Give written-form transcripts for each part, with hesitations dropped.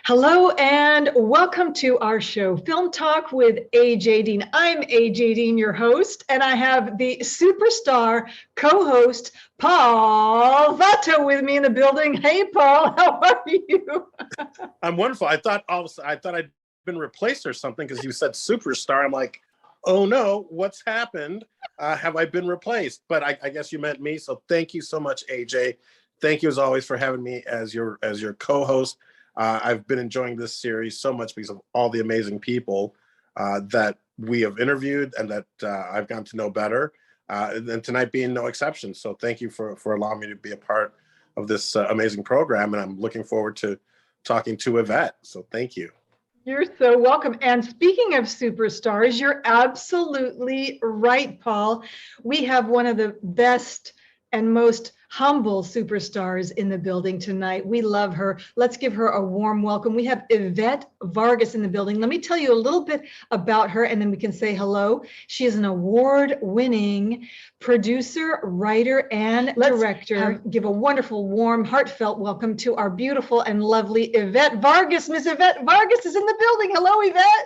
Hello and welcome to our show, Film Talk with AJ Dean. I'm AJ Dean, your host, and I have the superstar co-host, Paul Vato, with me in the building. Hey, Paul, how are you? I'm wonderful. I thought I'd been replaced or something because you said superstar. I'm like, oh no, what's happened? Have I been replaced? But I guess you meant me. So thank you so much, AJ. Thank you as always for having me as your co-host. I've been enjoying this series so much because of all the amazing people that we have interviewed and that I've gotten to know better. And tonight being no exception. So thank you for allowing me to be a part of this amazing program. And I'm looking forward to talking to Evette. So thank you. You're so welcome. And speaking of superstars, you're absolutely right, Paul. We have one of the best and most humble superstars in the building tonight. We love her. Let's give her a warm welcome. We have Yvette Vargas in the building. Let me tell you a little bit about her and then we can say hello. She is an award-winning producer, writer, and director. Give a wonderful, warm, heartfelt welcome to our beautiful and lovely Evette Vargas. Miss Evette Vargas is in the building. Hello, Evette.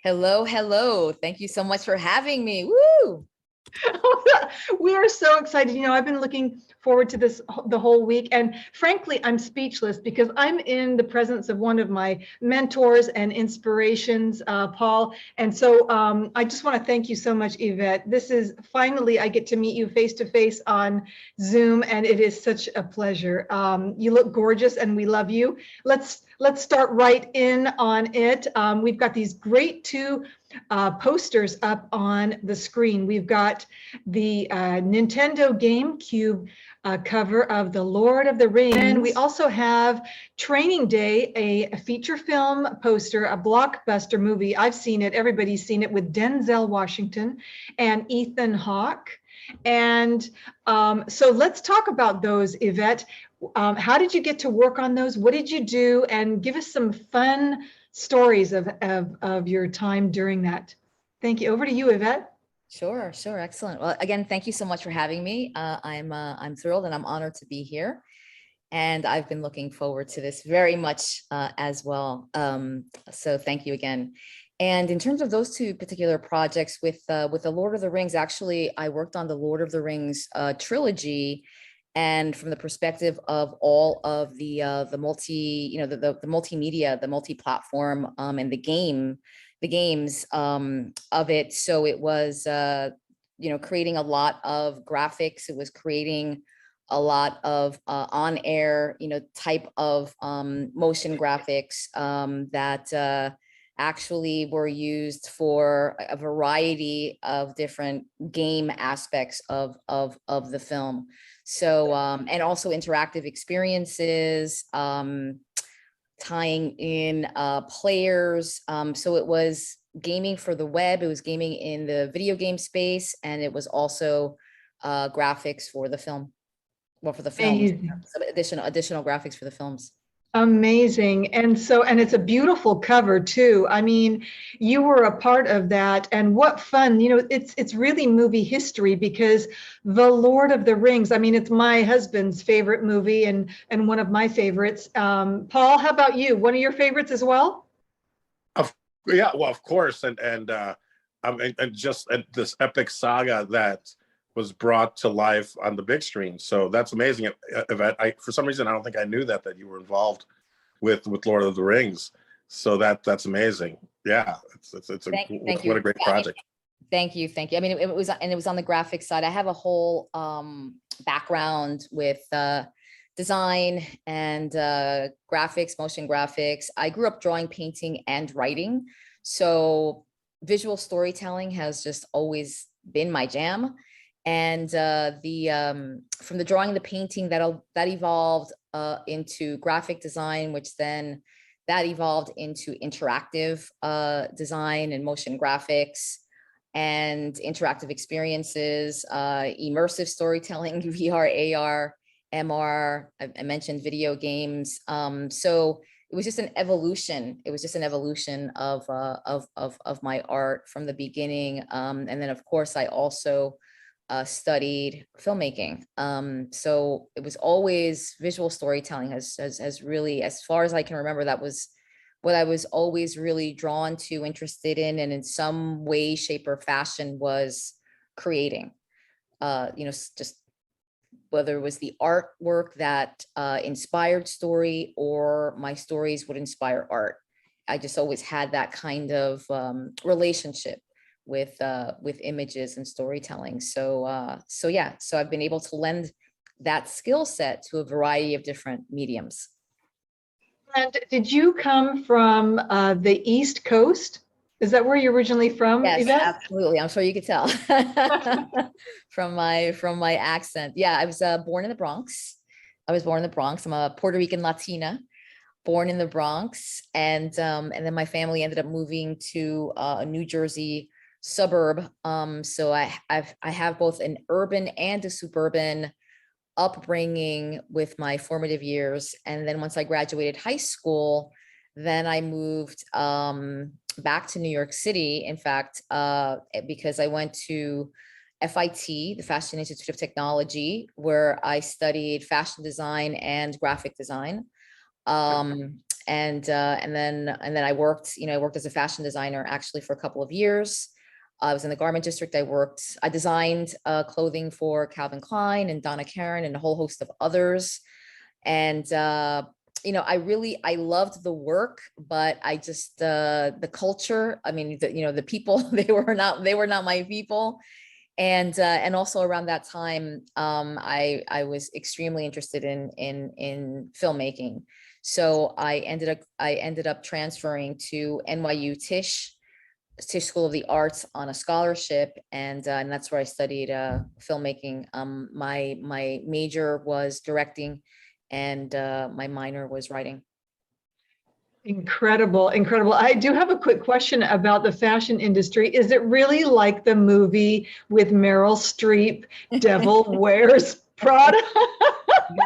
Hello, hello. Thank you so much for having me. Woo! We are so excited. You know, I've been looking forward to this the whole week. And frankly, I'm speechless because I'm in the presence of one of my mentors and inspirations, Paul. And so I just want to thank you so much, Yvette. This is finally, I get to meet you face to face on Zoom, and it is such a pleasure. You look gorgeous and we love you. Let's start right in on it. We've got these great two posters up on the screen. We've got the Nintendo GameCube cover of The Lord of the Rings. And we also have Training Day, a feature film poster, a blockbuster movie. I've seen it, everybody's seen it, with Denzel Washington and Ethan Hawke. And so let's talk about those, Yvette. How did you get to work on those? What did you do? And give us some fun stories of your time during that. Thank you. Over to you, Yvette. Sure. Excellent. Well, again, thank you so much for having me. I'm thrilled and I'm honored to be here. And I've been looking forward to this very much as well. So thank you again. And in terms of those two particular projects with the Lord of the Rings, actually, I worked on the Lord of the Rings trilogy. And from the perspective of all of the multimedia, the multi-platform, and the games of it. So it was, creating a lot of graphics. It was creating a lot of on-air, type of motion graphics that actually were used for a variety of different game aspects of the film. So, and also interactive experiences, tying in players. So it was gaming for the web, it was gaming in the video game space, and it was also graphics for the film. Well, for the films, additional graphics for the films. Amazing. And it's a beautiful cover too. I mean, you were a part of that, and what fun. It's really movie history because The Lord of the Rings, I mean, it's my husband's favorite movie and one of my favorites. Paul, how about you? One of your favorites as well? Yeah, well, of course. And just this epic saga that was brought to life on the big screen. So that's amazing. Yvette, for some reason, I don't think I knew that you were involved with Lord of the Rings. So that's amazing. Yeah, it's what a great project. Thank you. I mean, it was on the graphics side. I have a whole background with design and graphics, motion graphics. I grew up drawing, painting, and writing. So visual storytelling has just always been my jam. And from the drawing and the painting that evolved into graphic design, which then that evolved into interactive design and motion graphics and interactive experiences, immersive storytelling, VR, AR, MR. I mentioned video games. So it was just an evolution. It was just an evolution of my art from the beginning. And then, of course, I also studied filmmaking. So it was always visual storytelling has really, as far as I can remember, that was what I was always really drawn to, interested in, and in some way, shape, or fashion was creating. Just whether it was the artwork that inspired story, or my stories would inspire art. I just always had that kind of relationship with images and storytelling. So I've been able to lend that skill set to a variety of different mediums. And did you come from the East Coast? Is that where you're originally from, Yes, Yvette? absolutely. I'm sure you could tell from my accent. Yeah, I was born in the Bronx. I'm a Puerto Rican Latina, born in the Bronx, and then my family ended up moving to a New Jersey suburb. So I have both an urban and a suburban upbringing with my formative years. And then once I graduated high school, then I moved back to New York City, in fact, because I went to FIT, the Fashion Institute of Technology, where I studied fashion design and graphic design. And then I worked as a fashion designer actually for a couple of years. I was in the garment district. I designed clothing for Calvin Klein and Donna Karan and a whole host of others. And, I loved the work, but I just, the culture, I mean, the people, they were not my people. And also around that time, I was extremely interested in filmmaking. So I ended up transferring to NYU Tisch School of the Arts on a scholarship, and that's where I studied filmmaking. My major was directing, and my minor was writing. Incredible, incredible. I do have a quick question about the fashion industry. Is it really like the movie with Meryl Streep, Devil Wears Prada?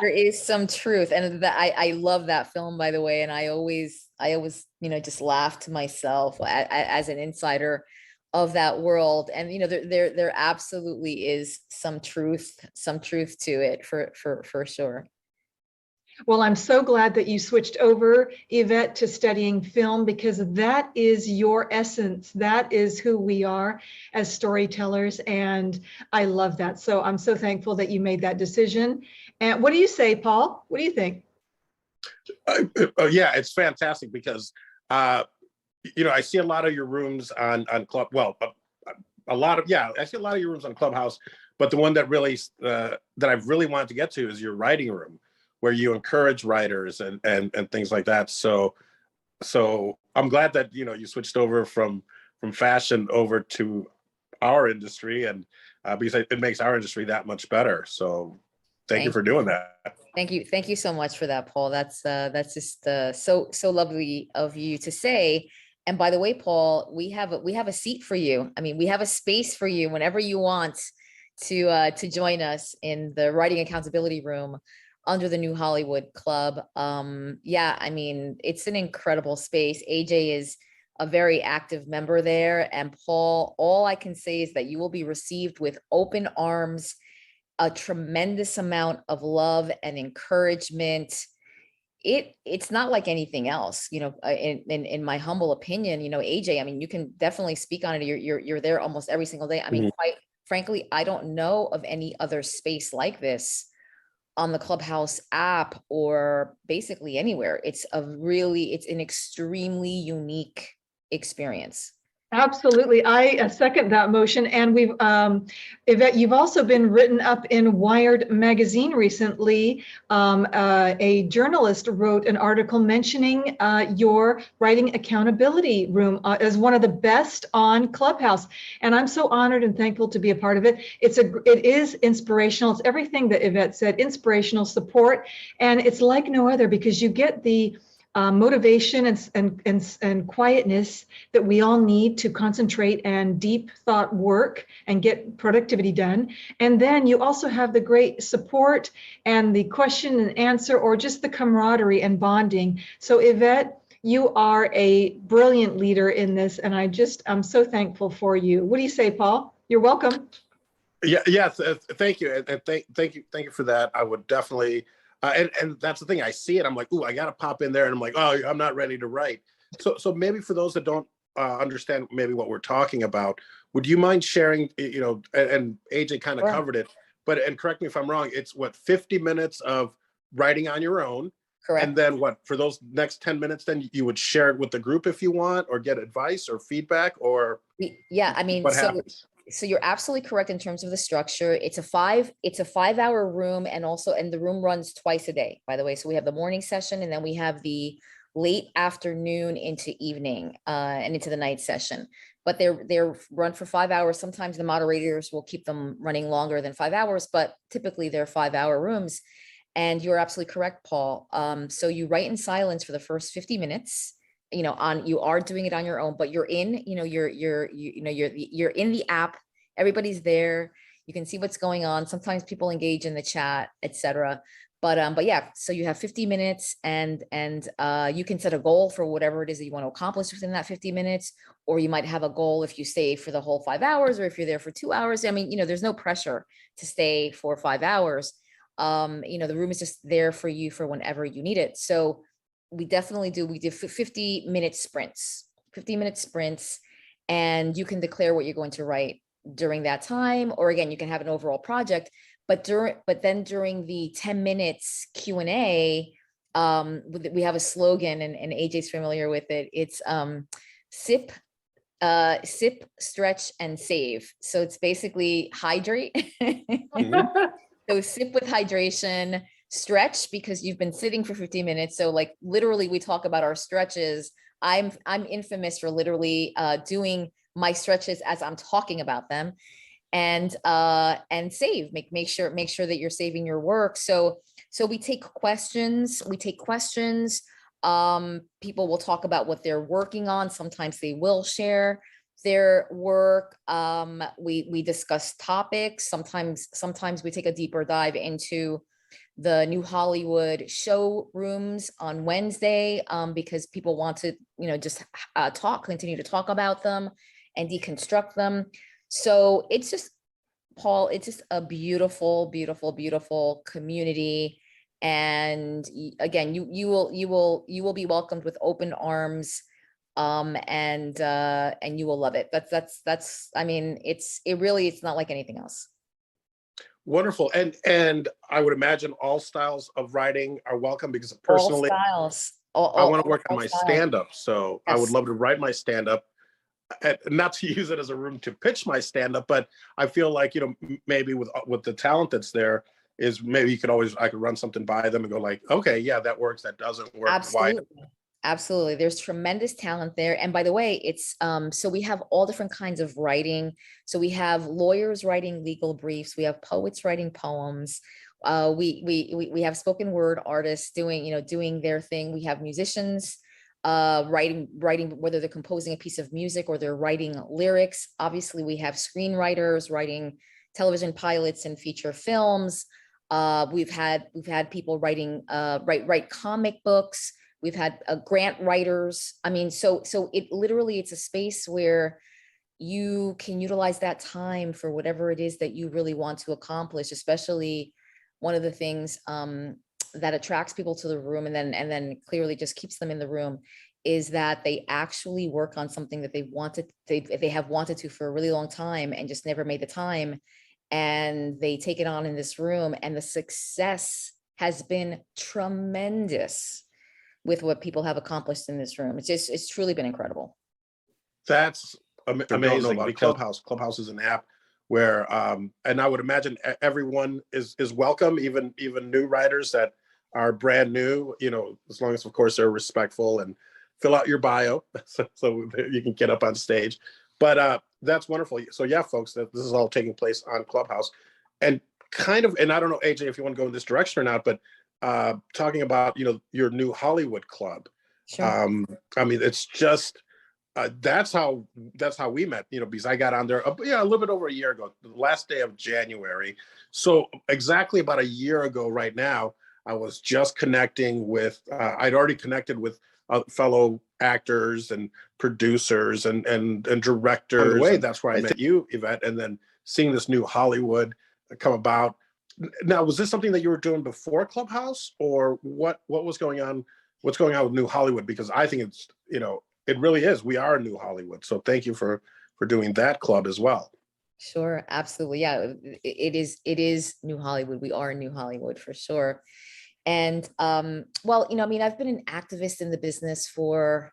There is some truth, and I love that film, by the way. And I always just laugh to myself as an insider of that world. And there absolutely is some truth to it for sure. Well, I'm so glad that you switched over, Yvette, to studying film, because that is your essence. That is who we are as storytellers. And I love that. So I'm so thankful that you made that decision. And what do you say, Paul? What do you think? Yeah, it's fantastic because, I see a lot of your rooms on Club. Well, I see a lot of your rooms on Clubhouse, but the one that really, that I've really wanted to get to is your writing room, where you encourage writers and things like that. So I'm glad that, you switched over from fashion over to our industry, and because it makes our industry that much better. So thank you for doing that. Thank you so much for that, Paul. That's just so lovely of you to say. And by the way, Paul, we have a seat for you. I mean, we have a space for you whenever you want to join us in the Writing Accountability Room under the New Hollywood Club. I mean, it's an incredible space. AJ is a very active member there. And Paul, all I can say is that you will be received with open arms, a tremendous amount of love and encouragement. It's not like anything else, in my humble opinion, AJ, I mean, you can definitely speak on it. You're there almost every single day. I mean, quite frankly, I don't know of any other space like this on the Clubhouse app or basically anywhere. It's an extremely unique experience. Absolutely. I second that motion. And we've, Yvette, you've also been written up in Wired magazine recently. A journalist wrote an article mentioning your Writing Accountability Room as one of the best on Clubhouse. And I'm so honored and thankful to be a part of it. It is inspirational. It's everything that Yvette said, inspirational support. And it's like no other, because you get the motivation and quietness that we all need to concentrate and deep thought work and get productivity done. And then you also have the great support and the question and answer, or just the camaraderie and bonding. So Yvette, you are a brilliant leader in this, and I'm so thankful for you. What do you say, Paul? You're welcome. Yeah, yes, thank you, and thank you for that. I would definitely, and that's the thing. I see it. I'm like, ooh, I got to pop in there, and I'm like, oh, I'm not ready to write. So maybe for those that don't understand maybe what we're talking about, would you mind sharing? You know, and AJ kind of Sure. covered it, but and correct me if I'm wrong. It's what 50 minutes of writing on your own, and Correct. then what for those next 10 minutes? Then you would share it with the group if you want, or get advice or feedback, or Yeah, I mean, what happens? so you're absolutely correct in terms of the structure. It's a 5 hour room, and the room runs twice a day, by the way. So we have the morning session, and then we have the late afternoon into evening, and into the night session. But they're run for 5 hours. Sometimes the moderators will keep them running longer than 5 hours, but typically they're 5 hour rooms. And you're absolutely correct, Paul. So you write in silence for the first 50 minutes. You are doing it on your own, but you're in, you're in the app. Everybody's there. You can see what's going on. Sometimes people engage in the chat, etc. But yeah, so you have 50 minutes, and you can set a goal for whatever it is that you want to accomplish within that 50 minutes, or you might have a goal if you stay for the whole 5 hours, or if you're there for 2 hours. I mean, there's no pressure to stay for 5 hours. The room is just there for you for whenever you need it. So we did 50-minute sprints, 50-minute sprints, and you can declare what you're going to write during that time, or again, you can have an overall project, but then during the 10 minutes Q&A, we have a slogan, and AJ's familiar with it. It's sip, stretch, and save. So it's basically hydrate. Mhm. So sip with hydration, stretch because you've been sitting for 15 minutes. So like literally we talk about our stretches. I'm infamous for literally doing my stretches as I'm talking about them. And save, make sure that you're saving your work. So we take questions. People will talk about what they're working on. Sometimes they will share their work. We discuss topics. Sometimes we take a deeper dive into the new Hollywood showrooms on Wednesday, because people want to, just continue to talk about them and deconstruct them. So it's just, Paul, it's just a beautiful, beautiful, beautiful community. And again, you will be welcomed with open arms. And you will love it. I mean, it's not like anything else. Wonderful. And I would imagine all styles of writing are welcome, because All personally, styles. I want to work on All my styles. stand-up. So I would Yes. love to write my stand-up, and not to use it as a room to pitch my stand-up, but I feel like, maybe with the talent that's there, is maybe I could run something by them and go like, okay, yeah, that works. That doesn't work. Why? Absolutely. Absolutely. There's tremendous talent there. And by the way, it's so we have all different kinds of writing. So we have lawyers writing legal briefs, we have poets writing poems, we have spoken word artists doing their thing. We have musicians writing, whether they're composing a piece of music or they're writing lyrics. Obviously, we have screenwriters writing television pilots and feature films. We've had people writing write comic books. We've had grant writers. I mean, so it's a space where you can utilize that time for whatever it is that you really want to accomplish. Especially one of the things that attracts people to the room, and then clearly just keeps them in the room, is that they actually work on something that they have wanted to for a really long time and just never made the time. And they take it on in this room, and the success has been tremendous with what people have accomplished in this room. It's truly been incredible. That's amazing. Because Clubhouse is an app where, and I would imagine everyone is welcome, even new writers that are brand new, as long as, of course, they're respectful and fill out your bio so you can get up on stage. But that's wonderful. So yeah, folks, this is all taking place on Clubhouse, and and I don't know, AJ, if you want to go in this direction or not, but talking about your new Hollywood club. Sure. I mean, it's just that's how we met, because I got on there a little bit over a year ago, the last day of January. So exactly about a year ago right now, I was just connecting with I'd already connected with fellow actors and producers and directors. On the way, that's where I met you, Yvette, and then seeing this new Hollywood come about. Now, was this something that you were doing before Clubhouse, or what was going on? What's going on with New Hollywood? Because I think it's, it really is. We are New Hollywood. So thank you for doing that club as well. Sure, absolutely. Yeah, it is New Hollywood. We are New Hollywood for sure. And well, I mean, I've been an activist in the business for,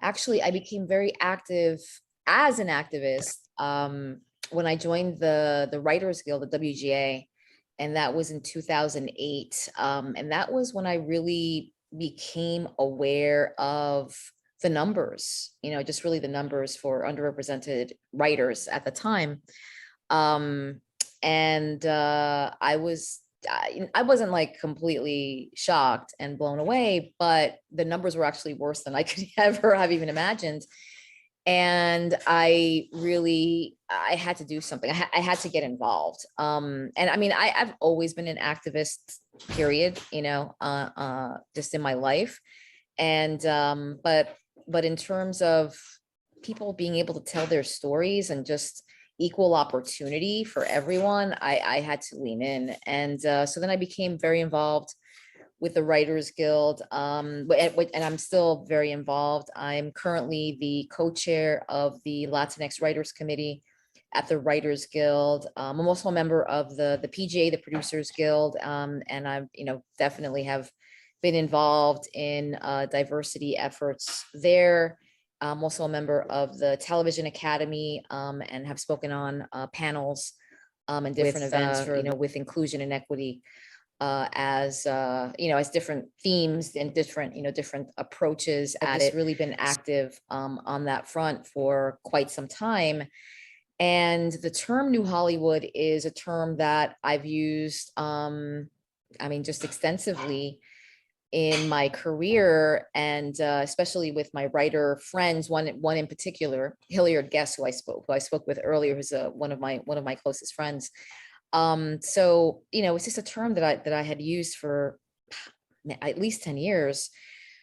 actually, I became very active as an activist when I joined the Writers Guild, the WGA, and that was in 2008. And that was when I really became aware of the numbers, just really the numbers for underrepresented writers at the time. And I wasn't like completely shocked and blown away, but the numbers were actually worse than I could ever have even imagined. And I had to do something. I had to get involved. And I mean, I've always been an activist, period, just in my life. And but in terms of people being able to tell their stories and just equal opportunity for everyone, I had to lean in. And so then I became very involved with the Writers Guild, and I'm still very involved. I'm currently the co-chair of the Latinx Writers Committee at the Writers Guild. I'm also a member of the PGA, the Producers Guild, and I, definitely have been involved in diversity efforts there. I'm also a member of the Television Academy, and have spoken on panels and different events for, with inclusion and equity as different themes and different approaches at it. Really been active on that front for quite some time. And the term New Hollywood is a term that I've used, just extensively in my career, and especially with my writer friends. One in particular, Hilliard Guest, who I spoke with earlier, who's one of my closest friends. So it's just a term that I had used for at least 10 years.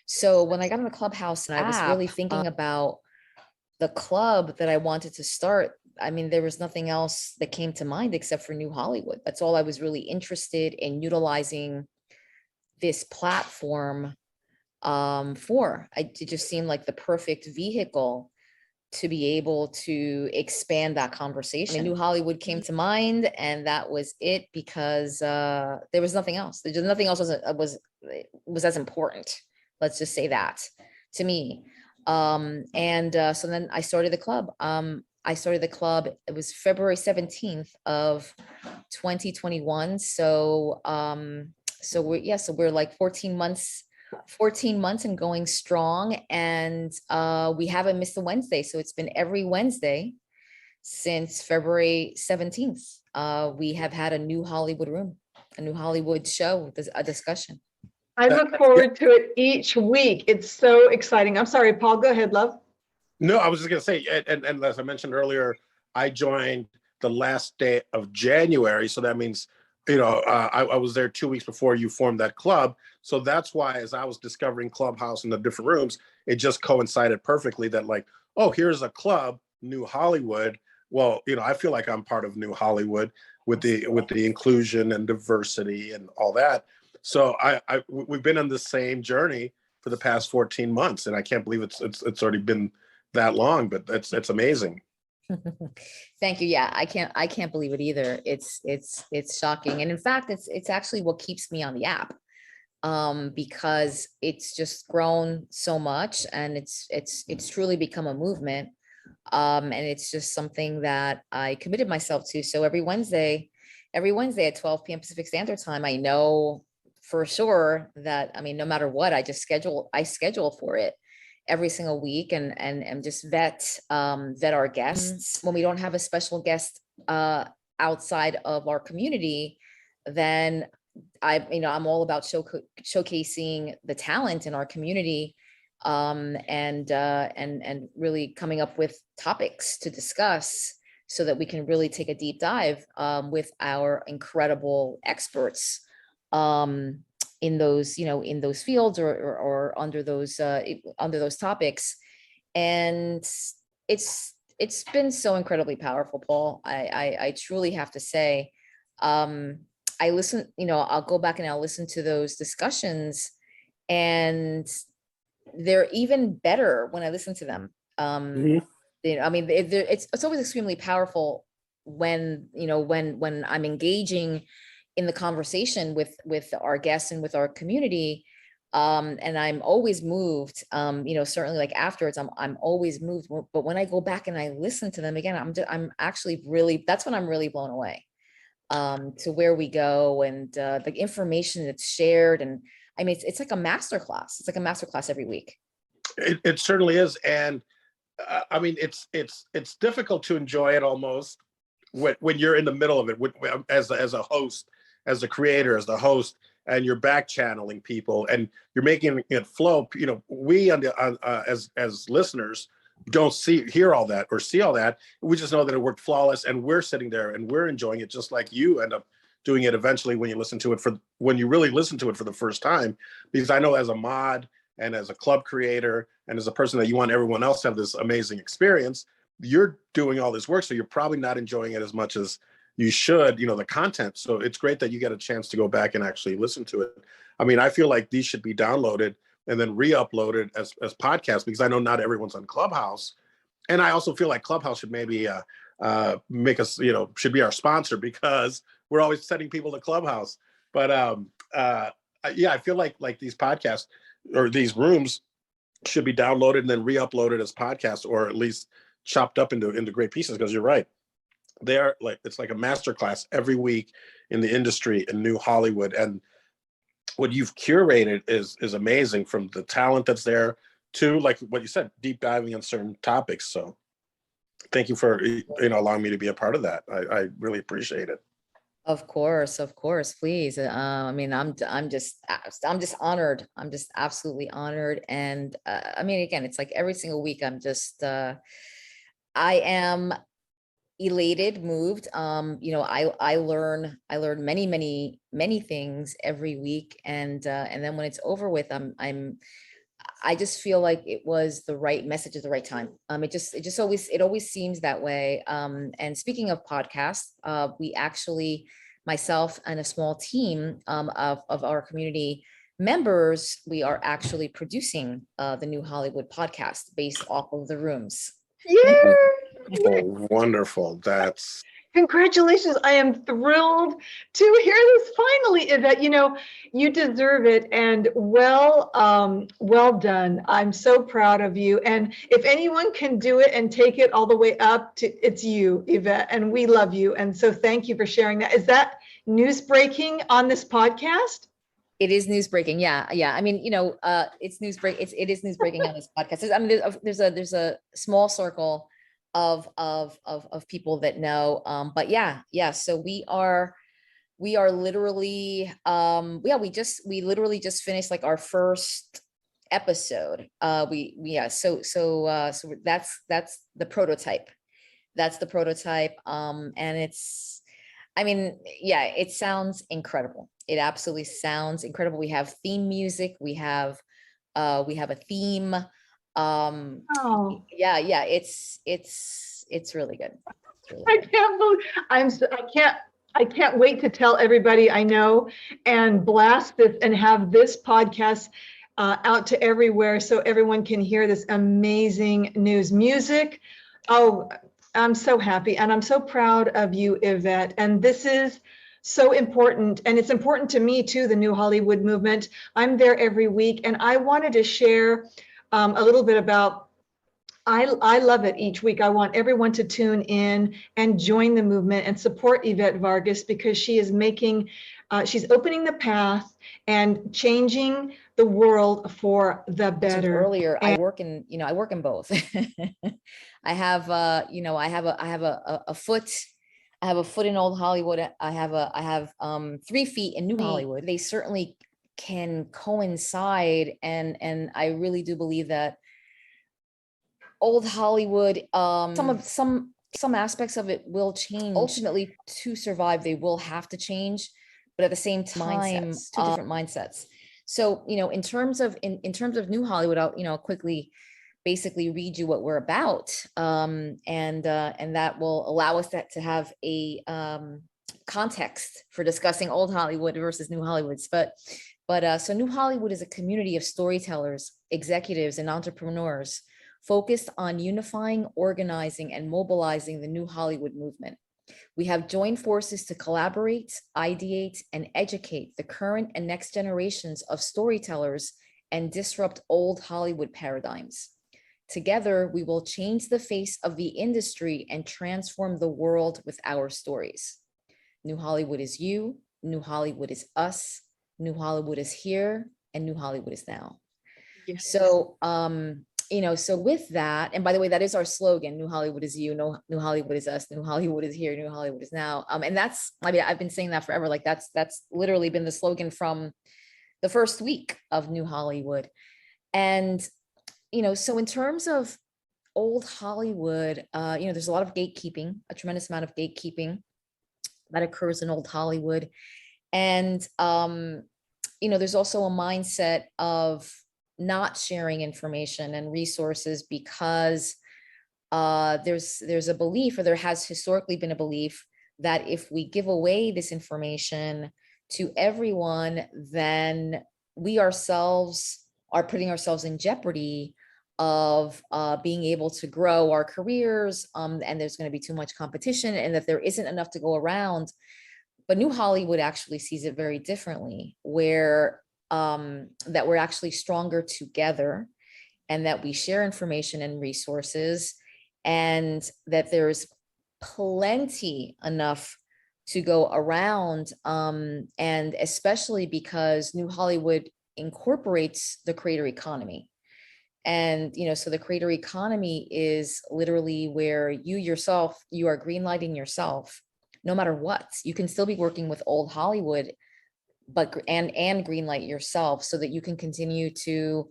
So when I got on the Clubhouse and I was really thinking about the club that I wanted to start, I mean, there was nothing else that came to mind except for New Hollywood. That's all I was really interested in utilizing this platform for. It just seemed like the perfect vehicle to be able to expand that conversation. New Hollywood came to mind, and that was it, because there was nothing else. Nothing else was as important. Let's just say that, to me. So then I started the club. It was February 17th of 2021. So we're like 14 months and going strong. And we haven't missed a Wednesday. So it's been every Wednesday since February 17th. We have had a New Hollywood room, a New Hollywood show, a discussion. I look forward to it each week. It's so exciting. I'm sorry, Paul, go ahead, love. No, I was just going to say, and as I mentioned earlier, I joined the last day of January. So that means, I was there 2 weeks before you formed that club. So that's why, as I was discovering Clubhouse in the different rooms, it just coincided perfectly that, like, oh, here's a club, New Hollywood. Well, I feel like I'm part of New Hollywood with the inclusion and diversity and all that. So we've been on the same journey for the past 14 months, and I can't believe it's already been that long, but it's amazing. Thank you. Yeah, I can't believe it either. It's shocking. And in fact, it's actually what keeps me on the app, because it's just grown so much, and it's truly become a movement. And it's just something that I committed myself to. So every Wednesday at 12 p.m. Pacific Standard Time, I know for sure that, no matter what, I schedule for it every single week, and just vet our guests. When we don't have a special guest outside of our community, then I'm all about showcasing the talent in our community, and really coming up with topics to discuss so that we can really take a deep dive with our incredible experts in those fields or under those topics. And it's been so incredibly powerful, Paul. I truly have to say, I listen, I'll go back and I'll listen to those discussions, and they're even better when I listen to them. Mhm. I mean, it's always extremely powerful when, when I'm engaging in the conversation with our guests and with our community. And I'm always moved, certainly like afterwards, I'm always moved. But when I go back and I listen to them again, I'm actually really, that's when I'm really blown away, to where we go, and the information that's shared. And I mean, it's like a master class. It's like a master class every week. It certainly is. And I mean, it's difficult to enjoy it almost when you're in the middle of it, as a host, as a creator, as the host, and you're back channeling people and you're making it flow. We as listeners don't hear all that or see all that. We just know that it worked flawless, and we're sitting there and we're enjoying it, just like you end up doing it eventually when you really listen to it for the first time. Because I know, as a mod and as a club creator and as a person that you want everyone else to have this amazing experience, you're doing all this work, so you're probably not enjoying it as much as you should, the content. So it's great that you get a chance to go back and actually listen to it. I mean, I feel like these should be downloaded and then re-uploaded as podcasts, because I know not everyone's on Clubhouse. And I also feel like Clubhouse should maybe make us, should be our sponsor, because we're always sending people to Clubhouse. But yeah, I feel like these podcasts or these rooms should be downloaded and then re-uploaded as podcasts, or at least chopped up into great pieces, because you're right. They are it's like a masterclass every week in the industry in New Hollywood. And what you've curated is amazing, from the talent that's there to, like what you said, deep diving on certain topics. So thank you for allowing me to be a part of that. I really appreciate it. Of course, please. I mean, I'm just honored. I'm just absolutely honored. And I mean, again, it's like every single week, I am elated, moved. I learn many things every week. And then when it's over with, I just feel like it was the right message at the right time. It always seems that way. And speaking of podcasts, we actually, myself and a small team of our community members, we are actually producing the New Hollywood podcast based off of the rooms. Yeah. Oh, wonderful. That's Congratulations. I am thrilled to hear this finally, Yvette. You deserve it, and well done. I'm so proud of you. And if anyone can do it and take it all the way up it's you, Yvette, and we love you. And so thank you for sharing that. Is that news breaking on this podcast? It is news breaking. Yeah. I mean, it's news break. It is news breaking on this podcast. I mean, there's a small circle of people that know. But yeah. So we are literally, we literally just finished like our first episode. So that's the prototype. That's the prototype. And it sounds incredible. It absolutely sounds incredible. We have theme music. We have a theme. Oh, Yeah. It's really good. It's really I good. can't believe I can't wait to tell everybody I know and blast this and have this podcast out to everywhere, so everyone can hear this amazing news music. Oh, I'm so happy, and I'm so proud of you, Yvette. And this is so important, and it's important to me too, the New Hollywood movement. I'm there every week, and I wanted to share a little bit about, I love it each week. I want everyone to tune in and join the movement and support Yvette Vargas, because she is she's opening the path and changing the world for the better. Earlier, I work in both. I have, I have a foot. I have a foot in Old Hollywood. I have 3 feet in New Hollywood. They certainly can coincide, and I really do believe that Old Hollywood, some aspects of it will change. Ultimately, to survive, they will have to change, but at the same time, 2 different mindsets. So, in terms of New Hollywood, I'll quickly basically read you what we're about. And that will allow us to have a context for discussing old Hollywood versus new Hollywoods. So New Hollywood is a community of storytellers, executives, and entrepreneurs focused on unifying, organizing, and mobilizing the new Hollywood movement. We have joined forces to collaborate, ideate, and educate the current and next generations of storytellers and disrupt old Hollywood paradigms. Together, we will change the face of the industry and transform the world with our stories. New Hollywood is you, New Hollywood is us, New Hollywood is here, and New Hollywood is now. Yes. So, so with that, and by the way, that is our slogan, New Hollywood is you, New Hollywood is us, New Hollywood is here, New Hollywood is now. And that's, I've been saying that forever. Like that's literally been the slogan from the first week of New Hollywood. And, so in terms of old Hollywood, there's a lot of gatekeeping, a tremendous amount of gatekeeping that occurs in old Hollywood. And, there's also a mindset of not sharing information and resources because there's a belief, or there has historically been a belief, that if we give away this information to everyone, then we ourselves are putting ourselves in jeopardy of being able to grow our careers, and there's going to be too much competition, and that there isn't enough to go around. But New Hollywood actually sees it very differently, where that we're actually stronger together, and that we share information and resources, and that there's plenty enough to go around, and especially because New Hollywood incorporates the creator economy. And, so the creator economy is literally where you yourself, you are greenlighting yourself, no matter what. You can still be working with old Hollywood, but and greenlight yourself, so that you can continue to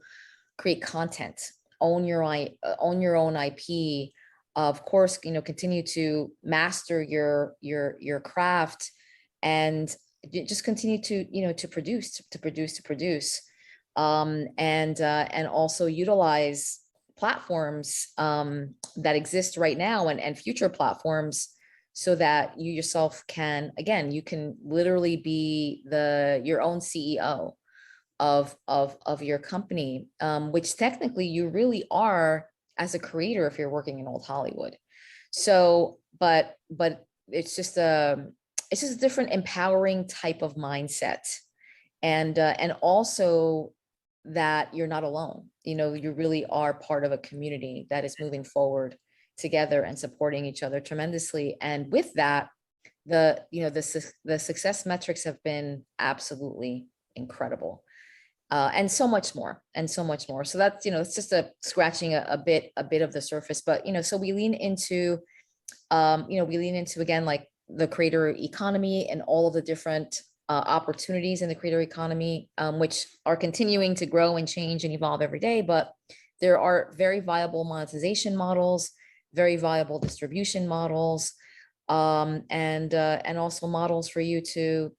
create content, own your own IP, of course, continue to master your craft, and just continue to produce, and also utilize platforms that exist right now, and future platforms, so that you yourself can, again, you can literally be your own CEO of your company, which technically you really are as a creator if you're working in old Hollywood. So, but it's just a different empowering type of mindset, and also that you're not alone. You really are part of a community that is moving forward together and supporting each other tremendously. And with that, the success metrics have been absolutely incredible, and so much more. So that's, it's just scratching a bit of the surface. But so we lean into again, like the creator economy and all of the different opportunities in the creator economy, which are continuing to grow and change and evolve every day. But there are very viable monetization models, very viable distribution models, and also models for you to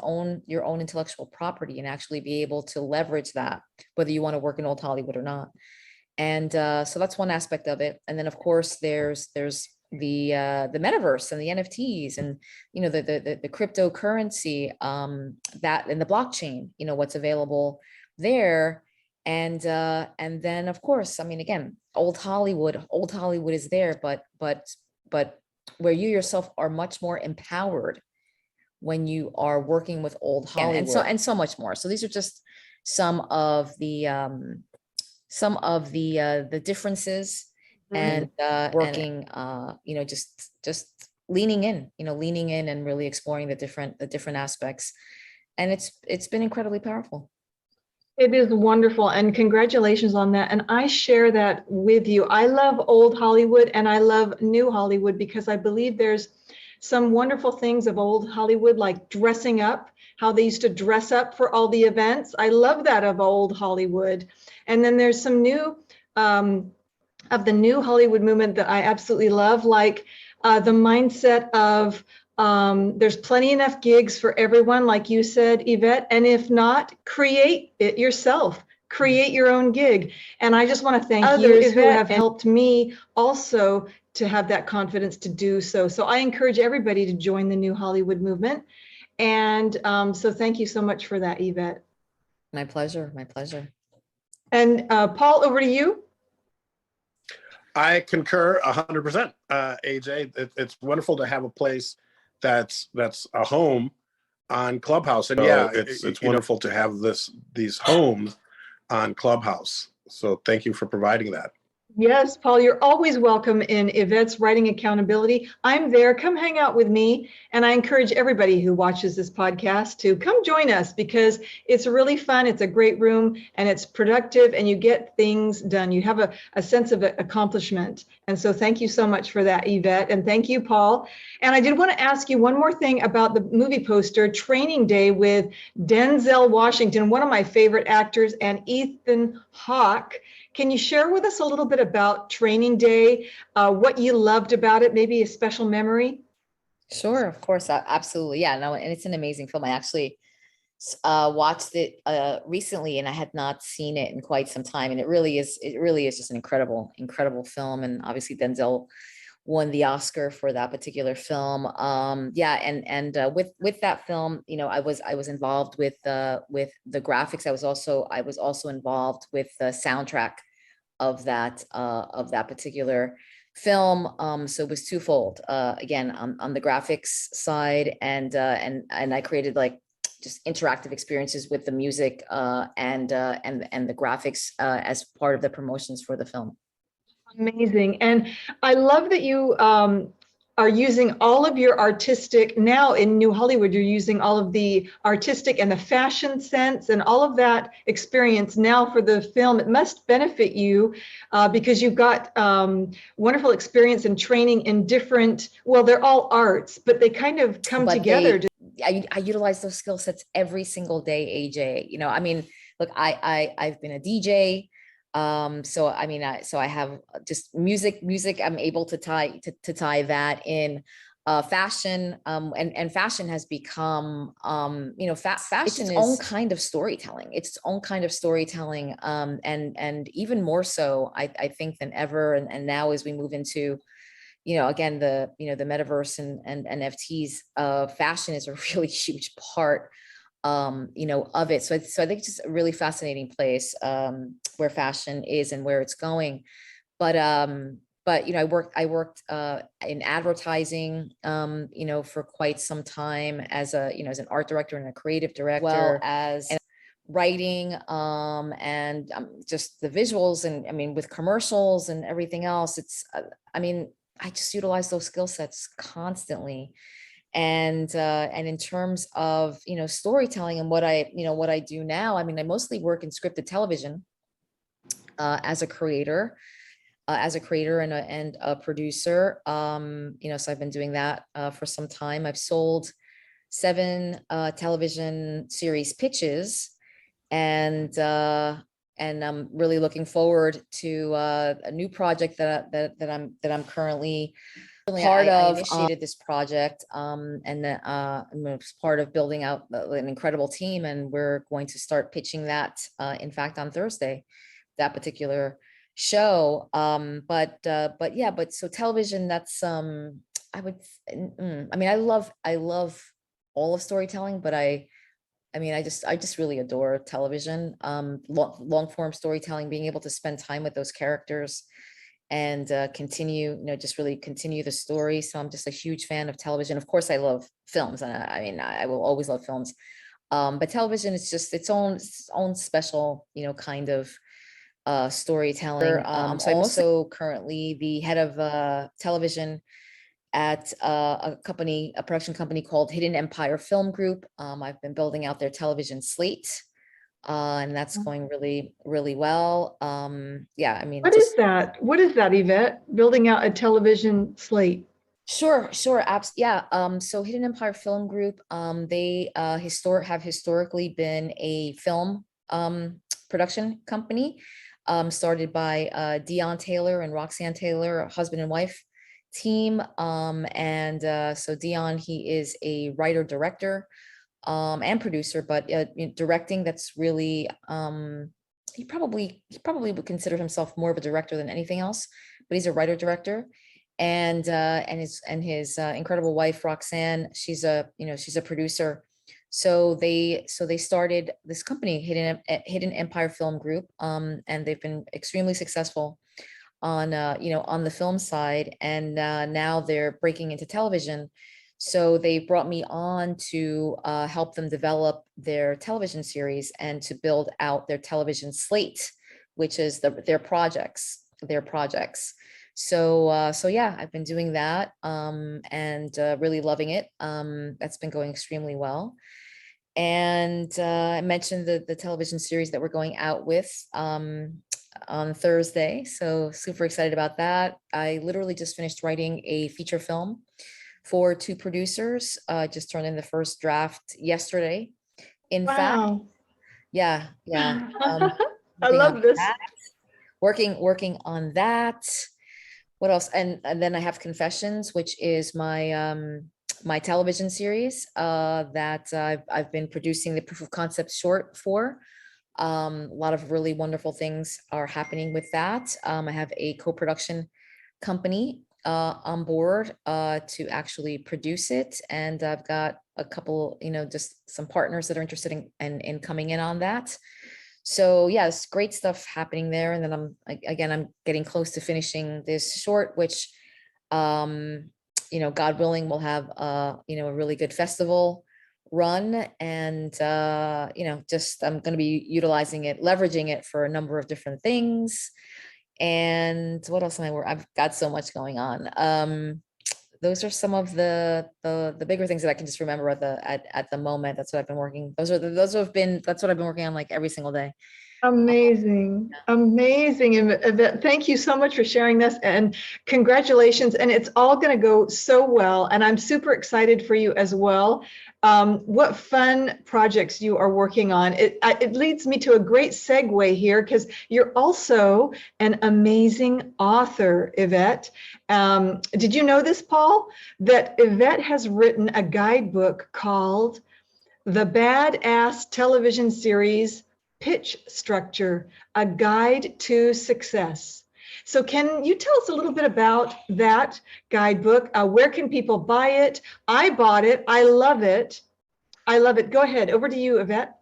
own your own intellectual property and actually be able to leverage that, whether you want to work in old Hollywood or not. And so that's one aspect of it. And then of course there's the metaverse and the NFTs, and the cryptocurrency, that, and the blockchain, what's available there. And then of course, again, old Hollywood is there, but where you yourself are much more empowered when you are working with old Hollywood, and so much more. So these are just some of the differences, and working, just leaning in and really exploring the different aspects. And it's been incredibly powerful. It is wonderful, and congratulations on that. And I share that with you. I love old Hollywood and I love new Hollywood, because I believe there's some wonderful things of old Hollywood, like dressing up, how they used to dress up for all the events. I love that of old Hollywood. And then there's some new of the new Hollywood movement that I absolutely love, like the mindset of there's plenty enough gigs for everyone, like you said, Yvette, and if not, create it yourself. create your own gig. And I just want to thank Others others who Yvette, have helped me also to have that confidence to do so. So I encourage everybody to join the New Hollywood movement. And so thank you so much for that, Yvette. My pleasure. My pleasure. And Paul, over to you. I concur 100%. AJ, it's wonderful to have a place that's a home on Clubhouse, and yeah, it's wonderful to have these homes on Clubhouse. So thank you for providing that. Yes, Paul, you're always welcome in Yvette's Writing Accountability. I'm there. Come hang out with me. And I encourage everybody who watches this podcast to come join us because it's really fun. It's a great room and it's productive and you get things done. You have a sense of accomplishment. And so thank you so much for that, Yvette. And thank you, Paul. And I did want to ask you one more thing about the movie poster, Training Day with Denzel Washington, one of my favorite actors, and Ethan Hawke. Can you share with us a little bit about Training Day, what you loved about it, maybe a special memory? Sure, of course, absolutely. Yeah, no, and it's an amazing film. I actually watched it recently, and I had not seen it in quite some time. And it really is just an incredible film. And obviously Denzel won the Oscar for that particular film. Yeah, and with that film, you know, I was involved with the graphics. I was also involved with the soundtrack of that particular film. So it was twofold. Again, on the graphics side, and I created like just interactive experiences with the music and the graphics as part of the promotions for the film. Amazing. And I love that you are using all of your artistic, now in New Hollywood, you're using all of the artistic and the fashion sense and all of that experience now for the film. It must benefit you because you've got wonderful experience and training in different, well, they're all arts, but they kind of come together. I utilize those skill sets every single day, AJ. You know, I mean, look, I've been a DJ. So I mean, so I have just music, I'm able to tie that in, fashion, and fashion has become, you know, fashion it's its own kind of storytelling. It's its own kind of storytelling. And even more so, I think than ever. And now as we move into, you know, again, the metaverse and NFTs, fashion is a really huge part, you know, of it. So I think it's just a really fascinating place, where fashion is and where it's going. But you know, I worked in advertising, you know, for quite some time as as an art director and a creative director, well as writing, and just the visuals, and I mean, with commercials and everything else. It's I mean, I just utilize those skill sets constantly. And in terms of, you know, storytelling and what I do now, I mean, I mostly work in scripted television, as a creator and a producer. You know, so I've been doing that for some time. I've sold 7 television series pitches, and I'm really looking forward to a new project that I'm currently part of. I initiated this project, and I'm part of building out an incredible team, and we're going to start pitching that, in fact, on Thursday, that particular show. But so television, that's I mean, I love all of storytelling, but I mean, I just really adore television, long form storytelling, being able to spend time with those characters and continue, you know, just really continue the story. So I'm just a huge fan of television. Of course, I love films, and I mean, I will always love films. But television is just its own special, you know, kind of storytelling. So I'm also currently the head of television at a production company called Hidden Empire Film Group. I've been building out their television slate. And that's going really, really well. Yeah, I mean, what is that, Yvette? Building out a television slate? Sure. Yeah. So Hidden Empire Film Group, they have historically been a film production company, started by Dion Taylor and Roxanne Taylor, a husband and wife team. So Dion, he is a writer, director, and producer, but directing, that's really he probably would consider himself more of a director than anything else, but he's a writer director. And his incredible wife Roxanne, she's a producer. So they started this company, Hidden Empire Film Group, and they've been extremely successful on the film side, and now they're breaking into television. So they brought me on to help them develop their television series and to build out their television slate, which is their projects. So yeah, I've been doing that, and really loving it. That's been going extremely well. And I mentioned the television series that we're going out with on Thursday. So super excited about that. I literally just finished writing a feature film for two producers. Just turned in the first draft yesterday. In fact, Wow. yeah. I Working on love this. that, working on that. What else? And then I have Confessions, which is my television series that I've been producing the proof of concept short for. A lot of really wonderful things are happening with that. I have a co-production company on board to actually produce it, and I've got a couple, just some partners that are interested in coming in on that. So yeah, it's great stuff happening there. And then I'm getting close to finishing this short, which God willing, we'll have a really good festival run, and just I'm going to be utilizing it, leveraging it for a number of different things. And what else I've got so much going on. Those are some of the bigger things that I can just remember at the moment. That's what I've been working. That's what I've been working on like every single day. Amazing, amazing. Yvette, thank you so much for sharing this, and congratulations. And it's all going to go so well. And I'm super excited for you as well. What fun projects you are working on. It leads me to a great segue here, because you're also an amazing author, Yvette. Did you know this, Paul? That Yvette has written a guidebook called The Badass Television Series Pitch Structure, a Guide to Success. So can you tell us a little bit about that guidebook? Where can people buy it? I bought it. I love it. I love it. Go ahead. Over to you, Yvette.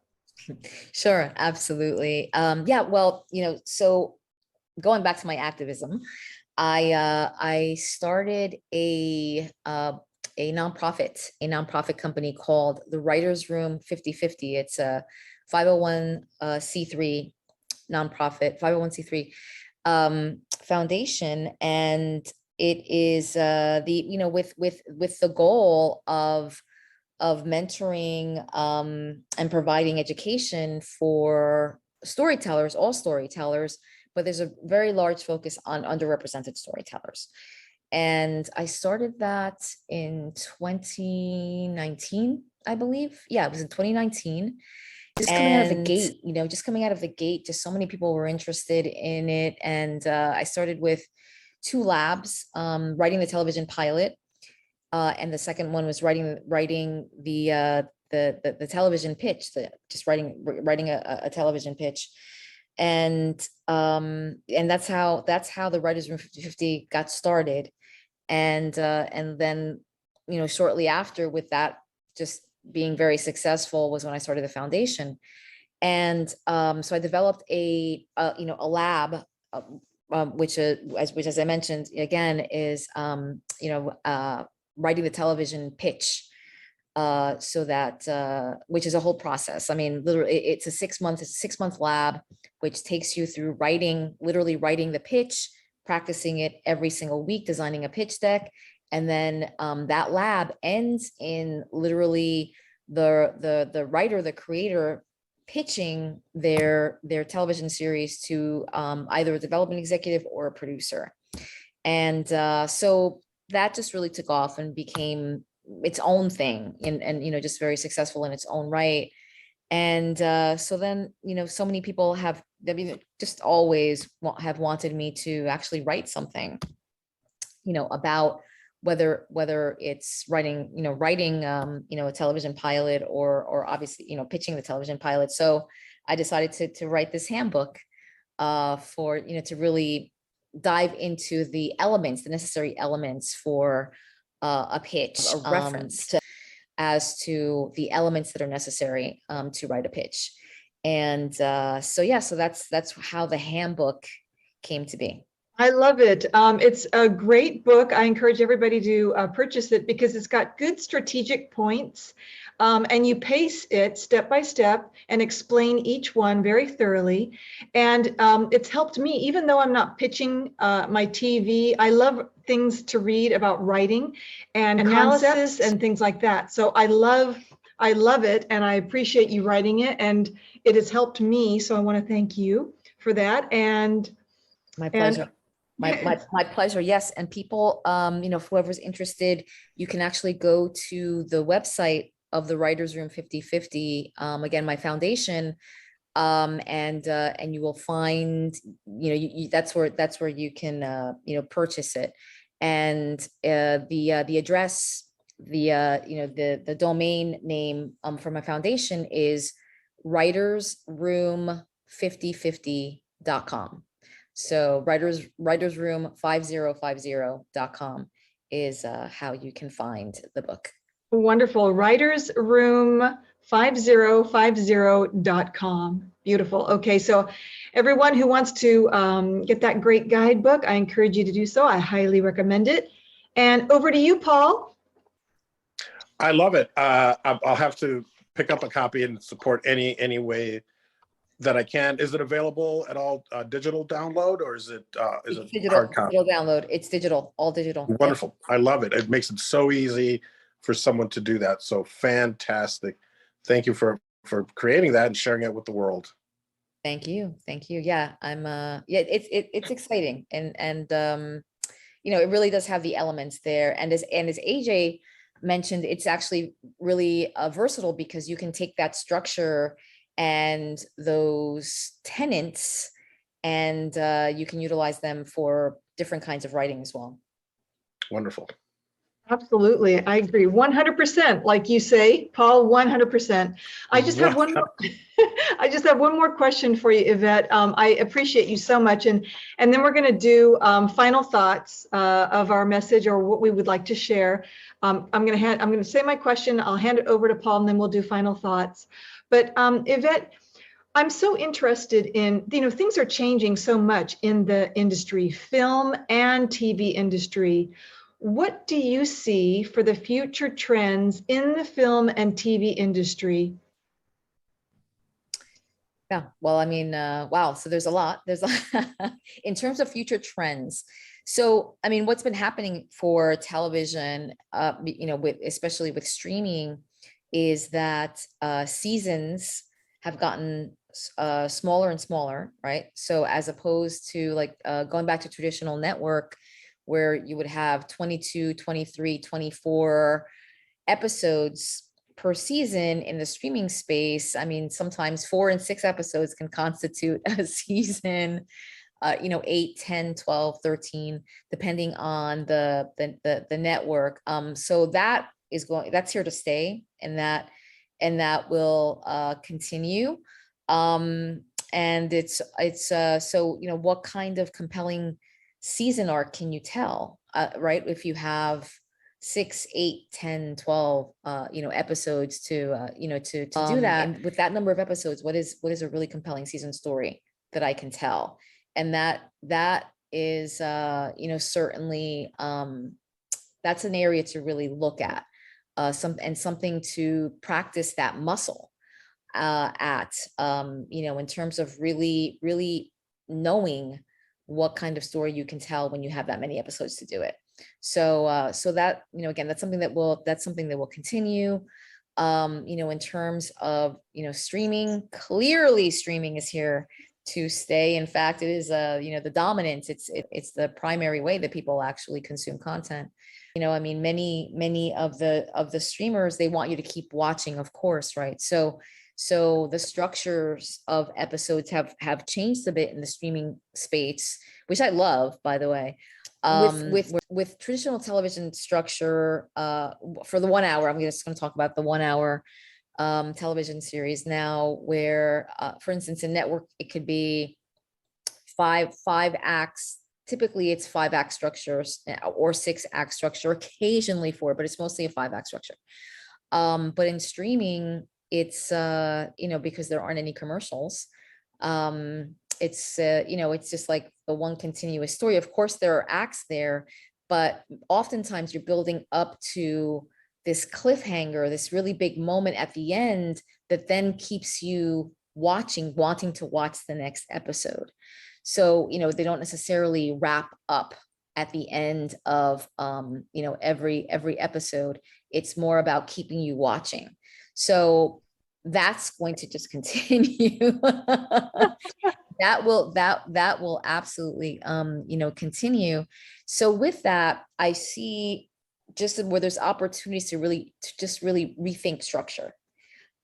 Sure, absolutely. Yeah, well, so going back to my activism, I started a nonprofit company called the Writers Room 50/50. It's a 501c3 nonprofit, 501c3 foundation, and it is with the goal of mentoring and providing education for storytellers, all storytellers, but there's a very large focus on underrepresented storytellers. And I started that in 2019, I believe. Yeah, it was in 2019. Just coming out of the gate, just so many people were interested in it. And I started with two labs, writing the television pilot. And the second one was writing the television pitch, just writing a television pitch. And that's how the Writers Room 50/50 got started. And then, shortly after, with that just being very successful, was when I started the foundation. And so I developed a lab, which as I mentioned again is writing the television pitch, so that which is a whole process. I mean, literally, it's a 6-month lab, which takes you through literally writing the pitch, practicing it every single week, designing a pitch deck. And then that lab ends in literally the writer, the creator, pitching their television series to either a development executive or a producer. And so that just really took off and became its own thing, and just very successful in its own right. And so then, so many people have just always have wanted me to actually write something, about whether it's writing a television pilot, or obviously, pitching the television pilot. So I decided to write this handbook for, to really dive into the elements, the necessary elements for a pitch, a reference as to the elements that are necessary to write a pitch. And so that's how the handbook came to be. I love it. It's a great book. I encourage everybody to purchase it because it's got good strategic points, and you pace it step by step and explain each one very thoroughly. And it's helped me, even though I'm not pitching my TV. I love things to read about writing and analysis and things like that. So I love it, and I appreciate you writing it, and it has helped me. So I want to thank you for that. And my pleasure. My pleasure. Yes. And people, whoever's interested, you can actually go to the website of the Writers Room 50/50. Again, my foundation, and you will find, that's where you can, purchase it. And the address, the domain name for my foundation is writersroom5050.com. So writersroom5050.com is how you can find the book. Wonderful. Writersroom5050.com. Beautiful. Okay, so everyone who wants to get that great guidebook, I encourage you to do so. I highly recommend it. And over to you, Paul. I love it. I'll have to pick up a copy and support any way that I can. Is it available at all digital download, or is it digital, hard copy? Digital download. It's digital, all digital. Wonderful. Yeah. I love it. It makes it so easy for someone to do that. So fantastic. Thank you for creating that and sharing it with the world. Thank you. Yeah, it's exciting, and it really does have the elements there. And as AJ mentioned, it's actually really versatile because you can take that structure and those tenets, and you can utilize them for different kinds of writing as well. Wonderful. Absolutely. I agree. 100%. Like you say, Paul, 100%. I just have one more, I just have one more question for you, Yvette. I appreciate you so much. And then we're going to do final thoughts of our message, or what we would like to share. I'm going to say my question. I'll hand it over to Paul, and then we'll do final thoughts. But Yvette, I'm so interested in, things are changing so much in the industry, film and TV industry. What do you see for the future trends in the film and TV industry? Yeah, well, I mean, wow. So there's a lot. In terms of future trends. So, I mean, what's been happening for television, especially with streaming, is that seasons have gotten smaller and smaller, right? So as opposed to going back to traditional network, where you would have 22, 23, 24 episodes per season, in the streaming space, I mean, sometimes 4 and 6 episodes can constitute a season, 8, 10, 12, 13, depending on the network. So that's here to stay, and that will continue. And it's so, what kind of compelling season arc can you tell, right? If you have 6, 8, 10, 12, episodes to do that. And with that number of episodes, what is a really compelling season story that I can tell? And that is, certainly, that's an area to really look at, something to practice that muscle in terms of really, really knowing what kind of story you can tell when you have that many episodes to do it. So that, again, that's something that will continue. In terms of, streaming, clearly streaming is here to stay. In fact, it is, the dominance. It's the primary way that people actually consume content. I mean, many of the streamers, they want you to keep watching, of course, right? So the structures of episodes have changed a bit in the streaming space, which I love, by the way. With traditional television structure, for the 1 hour, I'm just going to talk about the 1 hour television series now where, for instance, in network, it could be five acts. Typically it's 5-act structures or 6-act structure, occasionally 4, but it's mostly a 5-act structure. But in streaming, it's, because there aren't any commercials, it's, it's just like the one continuous story. Of course, there are acts there, but oftentimes you're building up to this cliffhanger, this really big moment at the end that then keeps you wanting to watch the next episode. So, they don't necessarily wrap up at the end of, every episode. It's more about keeping you watching. So that's going to just continue. That will absolutely, continue. So with that, I see just where there's opportunities to really rethink structure,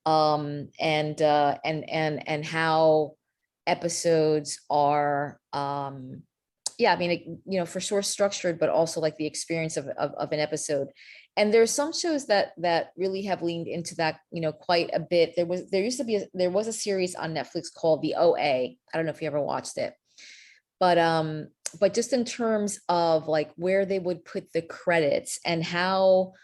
and how episodes are, for sure structured, but also like the experience of an episode. And there's some shows that really have leaned into that, quite a bit. There was a series on Netflix called The OA. I don't know if you ever watched it, but just in terms of like where they would put the credits and how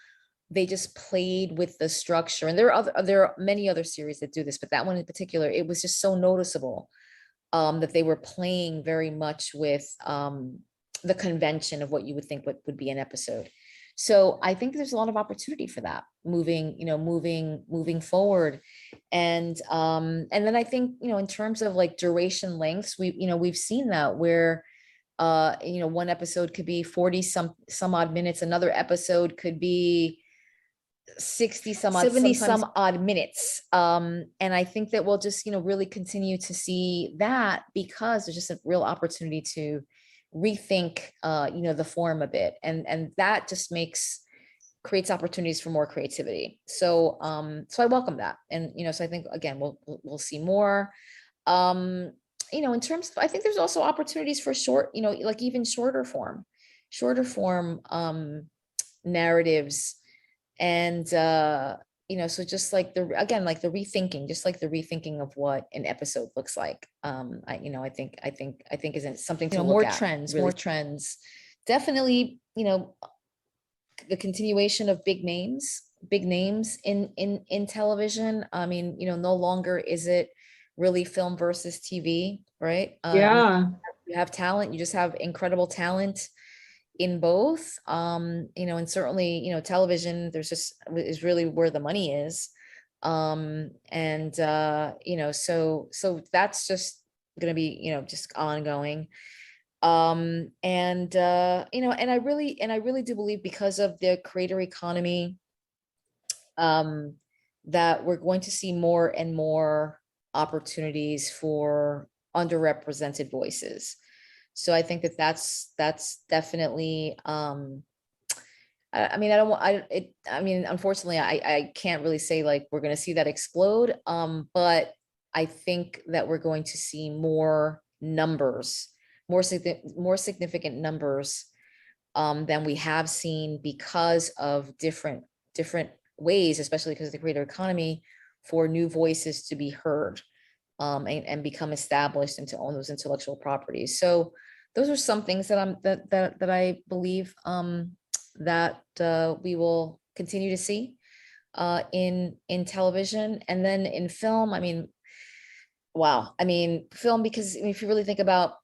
they just played with the structure. And there are many other series that do this, but that one in particular, it was just so noticeable, that they were playing very much with, the convention of what you would think would be an episode. So I think there's a lot of opportunity for that moving forward. And then I think, in terms of like duration lengths, we've seen that where, one episode could be 40 some odd minutes. Another episode could be 60 some odd, 70 some odd minutes. And I think that we'll just, really continue to see that, because there's just a real opportunity to rethink, the form a bit. And that just creates opportunities for more creativity. So, so I welcome that. And, so I think, again, we'll see more, in terms of, I think there's also opportunities for short, like even shorter form narratives. And, so just like the rethinking of what an episode looks like. I think isn't something to look at. More trends, definitely, the continuation of big names in television. I mean, no longer is it really film versus TV, right? Yeah. You have talent, you just have incredible talent in both, and certainly, television, is really where the money is. So that's just going to be, just ongoing. And I really do believe, because of the creator economy, that we're going to see more and more opportunities for underrepresented voices. So I think that's definitely, unfortunately, I can't really say like we're going to see that explode. But I think that we're going to see more numbers, more significant numbers, than we have seen, because of different ways, especially because of the creator economy, for new voices to be heard, and become established and to own those intellectual properties. So those are some things that I believe, that we will continue to see, in television. And then in film, film, because if you really think about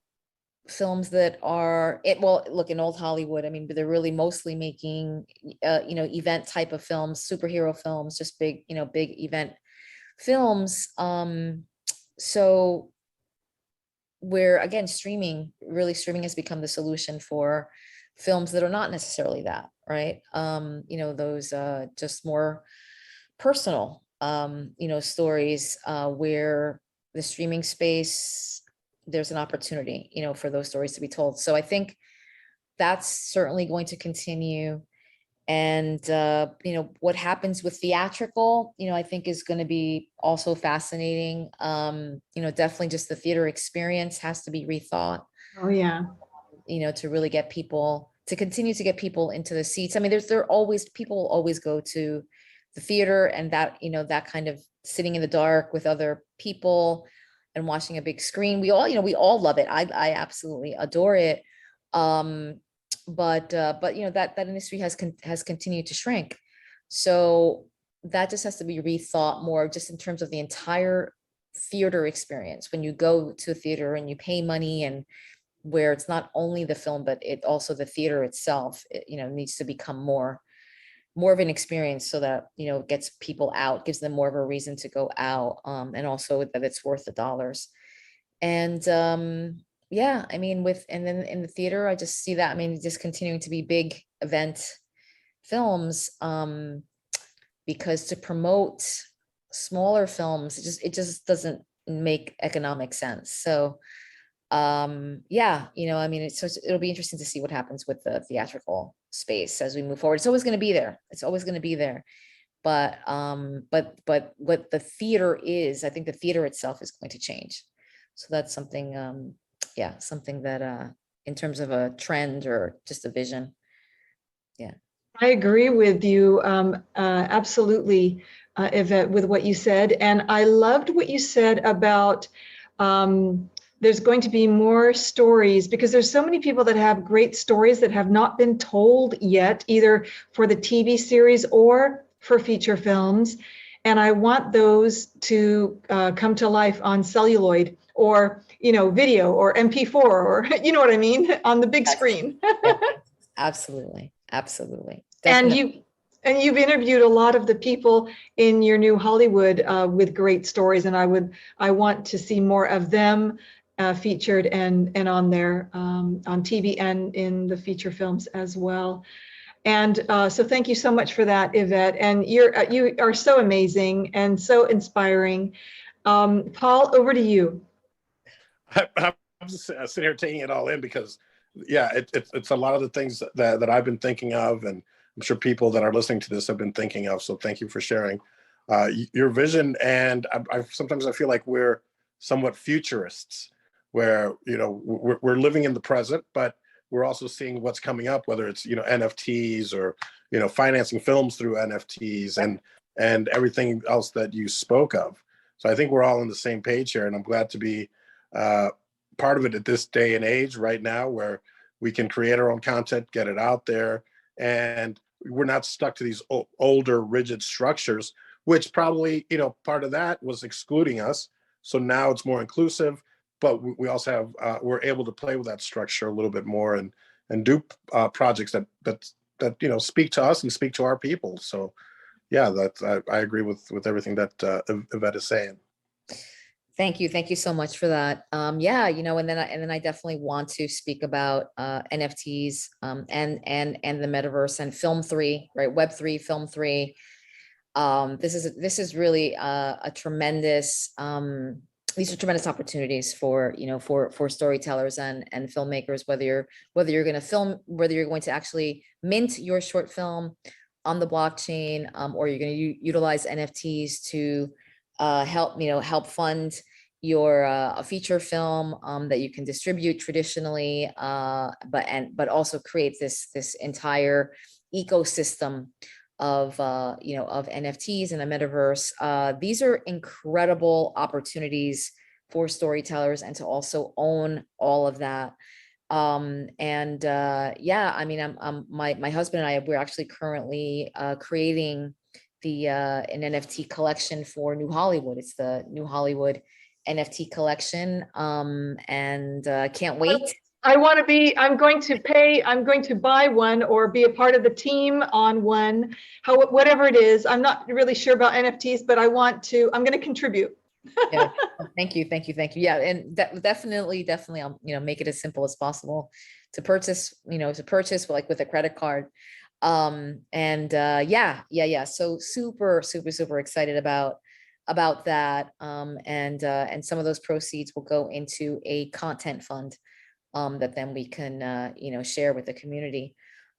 films that are look, in old Hollywood, they're really mostly making, event type of films, superhero films, just big event films. So where, again, streaming has become the solution for films that are not necessarily that, right? Those just more personal, stories, where the streaming space, there's an opportunity, for those stories to be told. So I think that's certainly going to continue. And, what happens with theatrical, I think is going to be also fascinating. Definitely just the theater experience has to be rethought. Oh, yeah. To really continue to get people into the seats. People will always go to the theater and that, that kind of sitting in the dark with other people and watching a big screen. We all, we all love it. I absolutely adore it. But that industry has continued to shrink. So that just has to be rethought more, just in terms of the entire theater experience. When you go to a theater and you pay money, and where it's not only the film, but it also the theater itself, needs to become more of an experience, so that, gets people out, gives them more of a reason to go out, and also that it's worth the dollars. And yeah, I mean, and then in the theater, I just see that, I mean, just continuing to be big event films, because to promote smaller films, it just doesn't make economic sense. So yeah, I mean, it'll be interesting to see what happens with the theatrical space as we move forward. It's always going to be there. It's always going to be there. But what the theater is, I think the theater itself is going to change. So that's something, yeah, something that in terms of a trend or just a vision. Yeah. I agree with you absolutely, Yvette, with what you said. And I loved what you said about there's going to be more stories, because there's so many people that have great stories that have not been told yet, either for the TV series or for feature films. And I want those to come to life on celluloid, or, video, or MP4, or, you know what I mean, on the big screen. Yeah, absolutely. Absolutely. Definitely. And you've interviewed a lot of the people in your new Hollywood with great stories, and I want to see more of them featured and on there on TV and in the feature films as well. And so thank you so much for that, Yvette. And you are so amazing and so inspiring. Paul, over to you. I'm just sitting here taking it all in, because yeah, it's a lot of the things that I've been thinking of, and I'm sure people that are listening to this have been thinking of. So thank you for sharing your vision. And sometimes I feel like we're somewhat futurists, where we're living in the present, but we're also seeing what's coming up, whether it's NFTs, or financing films through NFTs, and everything else that you spoke of. So I think we're all on the same page here, and I'm glad to be part of it at this day and age right now, where we can create our own content, get it out there, and we're not stuck to these older rigid structures, which probably, part of that was excluding us. So now it's more inclusive, but we also have, we're able to play with that structure a little bit more, and do projects that speak to us and speak to our people. So yeah, I agree with everything that Yvette is saying. Thank you. Thank you so much for that. Yeah, and then I definitely want to speak about NFTs and the metaverse and Film 3, right? Web3, Film 3. This is really a tremendous these are tremendous opportunities for for storytellers and filmmakers, whether you're going to film, whether you're going to actually mint your short film on the blockchain, or you're going to utilize NFTs to help fund your a feature film that you can distribute traditionally, but also create this entire ecosystem of of NFTs and the metaverse. These are incredible opportunities for storytellers, and to also own all of that. Yeah, I mean, my husband and I, we're actually currently creating an NFT collection for New Hollywood. It's the New Hollywood NFT collection, and can't wait. I'm going to buy one, or be a part of the team on one, whatever it is. I'm not really sure about NFTs, but I'm going to contribute. Yeah. Thank you. Yeah. And definitely I'll, make it as simple as possible to purchase, like with a credit card. Yeah. So super excited about that. And some of those proceeds will go into a content fund that then we can share with the community,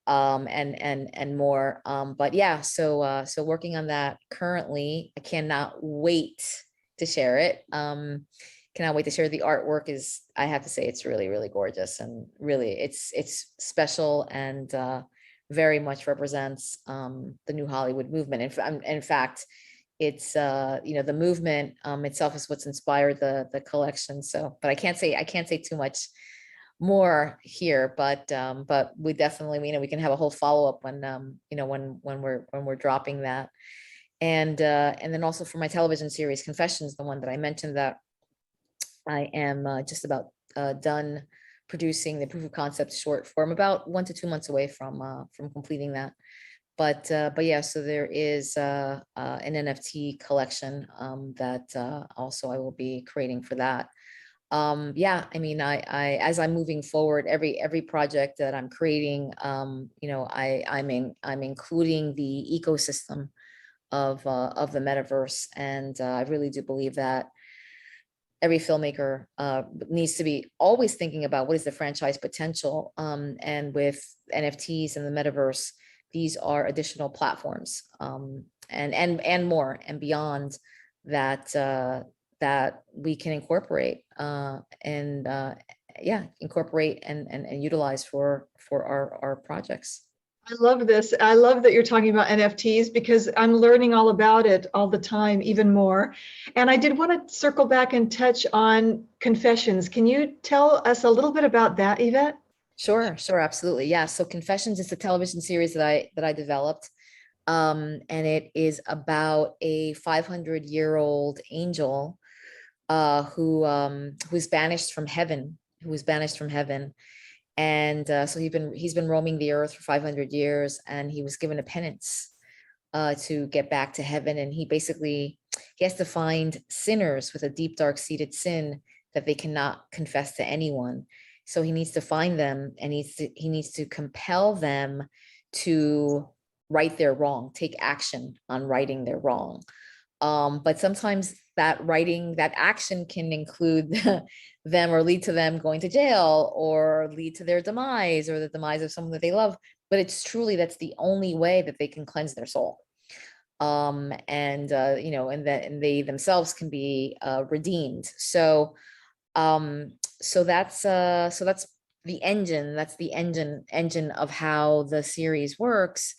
and more. But yeah, so working on that currently. I cannot wait to share it. Cannot wait to share. The artwork is, I have to say, it's really gorgeous, and really it's special, and very much represents the new Hollywood movement. In fact, it's the movement itself is what's inspired the collection. So, but I can't say too much more here, but we definitely, we can have a whole follow-up when when we're dropping that. And then also for my television series Confessions, the one that I mentioned, that I am just about done producing the proof of concept short form, about 1 to 2 months away from completing that. But yeah, so there is an NFT collection that also I will be creating for that. Yeah, I mean, I as I'm moving forward, every project that I'm creating, I'm including the ecosystem of the metaverse, and I really do believe that every filmmaker needs to be always thinking about what is the franchise potential. And with NFTs and the metaverse, these are additional platforms, and more and beyond that that we can incorporate incorporate and utilize for our projects. I love this. I love that you're talking about NFTs because I'm learning all about it all the time, even more. And I did want to circle back and touch on Confessions. Can you tell us a little bit about that, Yvette? Sure, absolutely. Yeah. So Confessions is a television series that I developed. And it is about a 500-year-old angel who's banished from heaven, and so he's been roaming the earth for 500 years, and he was given a penance to get back to heaven. And he has to find sinners with a deep, dark-seated sin that they cannot confess to anyone. So he needs to find them, and he needs to compel them to right their wrong, take action on righting their wrong. But sometimes that action can include them or lead to them going to jail, or lead to their demise, or the demise of someone that they love. But it's truly, that's the only way that they can cleanse their soul. And they themselves can be redeemed. So that's the engine. That's the engine of how the series works.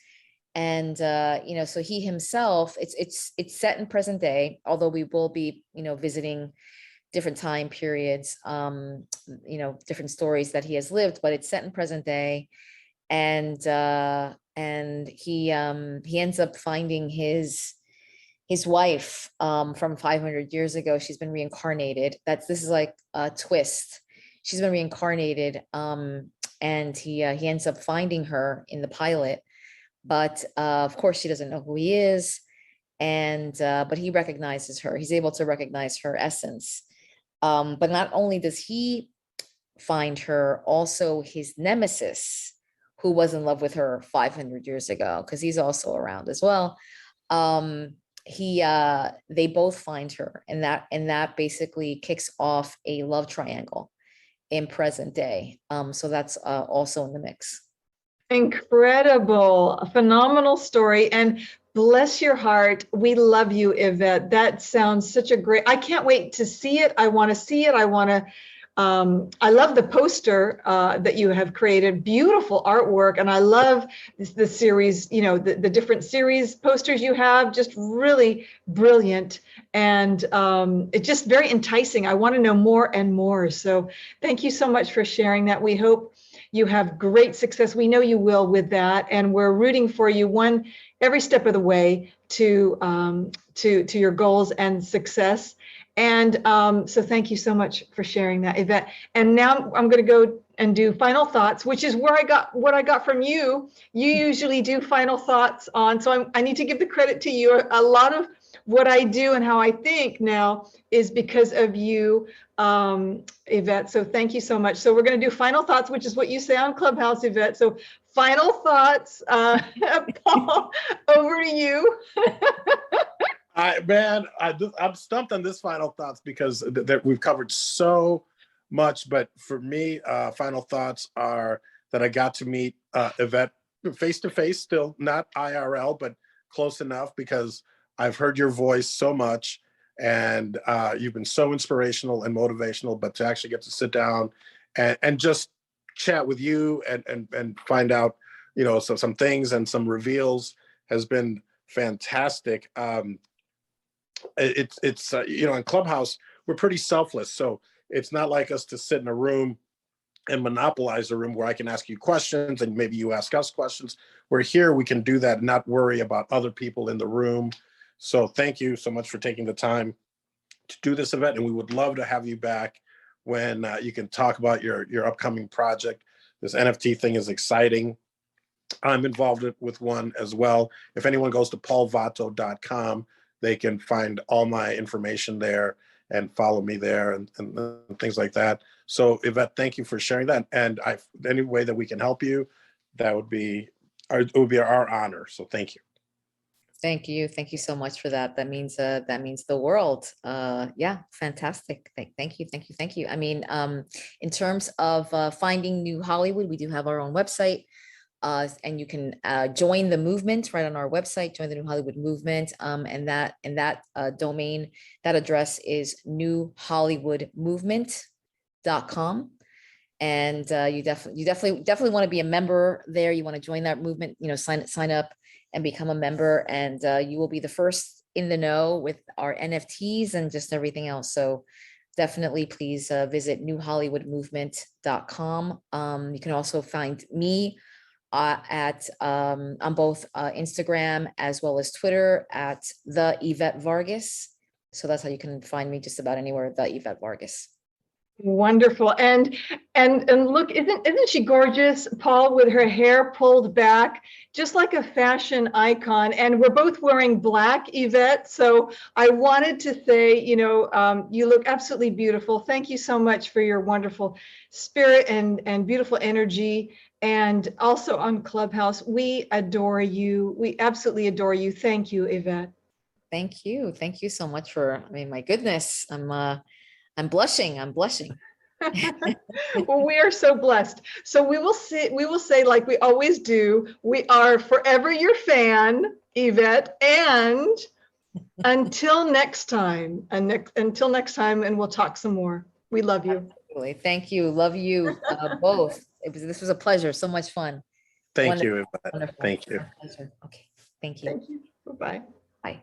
And so he himself, it's set in present day, although we will be visiting different time periods, different stories that he has lived, but it's set in present day. And he ends up finding his wife from 500 years ago. She's been reincarnated. This is like a twist. She's been reincarnated, and he ends up finding her in the pilot. But of course, she doesn't know who he is, and but he recognizes her. He's able to recognize her essence. But not only does he find her, also his nemesis, who was in love with her 500 years ago, because he's also around as well. They both find her, and that basically kicks off a love triangle in present day. So that's also in the mix. Incredible, a phenomenal story, and bless your heart. We love you, Yvette. That sounds such a great, I can't wait to see it. I want to see it. I love the poster that you have created, beautiful artwork. And I love the series, the different series posters you have, just really brilliant. And it's just very enticing. I want to know more and more. So thank you so much for sharing that. We hope you have great success. We know you will with that, and we're rooting for you every step of the way to your goals and success. And so thank you so much for sharing that, Yvette. And now I'm going to go and do final thoughts, which is what I got from you. You usually do final thoughts on, so I need to give the credit to you. A lot of what I do and how I think now is because of you, Yvette. So thank you so much. So we're going to do final thoughts, which is what you say on Clubhouse, Yvette. So final thoughts, Paul, over to you. I'm stumped on this final thoughts because we've covered so much. But for me, final thoughts are that I got to meet Yvette face to face, still not IRL, but close enough, because I've heard your voice so much, and you've been so inspirational and motivational. But to actually get to sit down and just chat with you and find out, so some things and some reveals has been fantastic. It's in Clubhouse, we're pretty selfless. So it's not like us to sit in a room and monopolize a room where I can ask you questions and maybe you ask us questions. We're here, we can do that and not worry about other people in the room. So thank you so much for taking the time to do this event. And we would love to have you back when you can talk about your upcoming project. This NFT thing is exciting. I'm involved with one as well. If anyone goes to paulvato.com, they can find all my information there and follow me there and things like that. So Yvette, thank you for sharing that. And any way that we can help you, it would be our honor. So thank you. Thank you. Thank you so much for that. That means the world. Yeah, fantastic. Thank you. Thank you. Thank you. I mean, in terms of finding New Hollywood, we do have our own website. And you can join the movement right on our website, join the New Hollywood movement. And that domain, that address is newhollywoodmovement.com. And you definitely want to be a member there. You want to join that movement, sign up and become a member, and you will be the first in the know with our NFTs and just everything else. So definitely please visit newhollywoodmovement.com. You can also find me on both Instagram as well as Twitter at the Yvette Vargas. So that's how you can find me just about anywhere, the Yvette Vargas. Wonderful. And look, isn't she gorgeous, Paul, with her hair pulled back, just like a fashion icon? And we're both wearing black, Yvette. So I wanted to say, you look absolutely beautiful. Thank you so much for your wonderful spirit and beautiful energy. And also on Clubhouse, we adore you. We absolutely adore you. Thank you, Yvette. Thank you. Thank you so much my goodness, I'm blushing. Well, we are so blessed. So we will say, like we always do, we are forever your fan, Yvette. And until next time, and we'll talk some more. We love you. Absolutely. Thank you. Love you both. This was a pleasure. So much fun. Thank Wonderful. you, Yvette. Wonderful. Thank you. My pleasure. Okay. Thank you. Thank you. Bye-bye. Bye.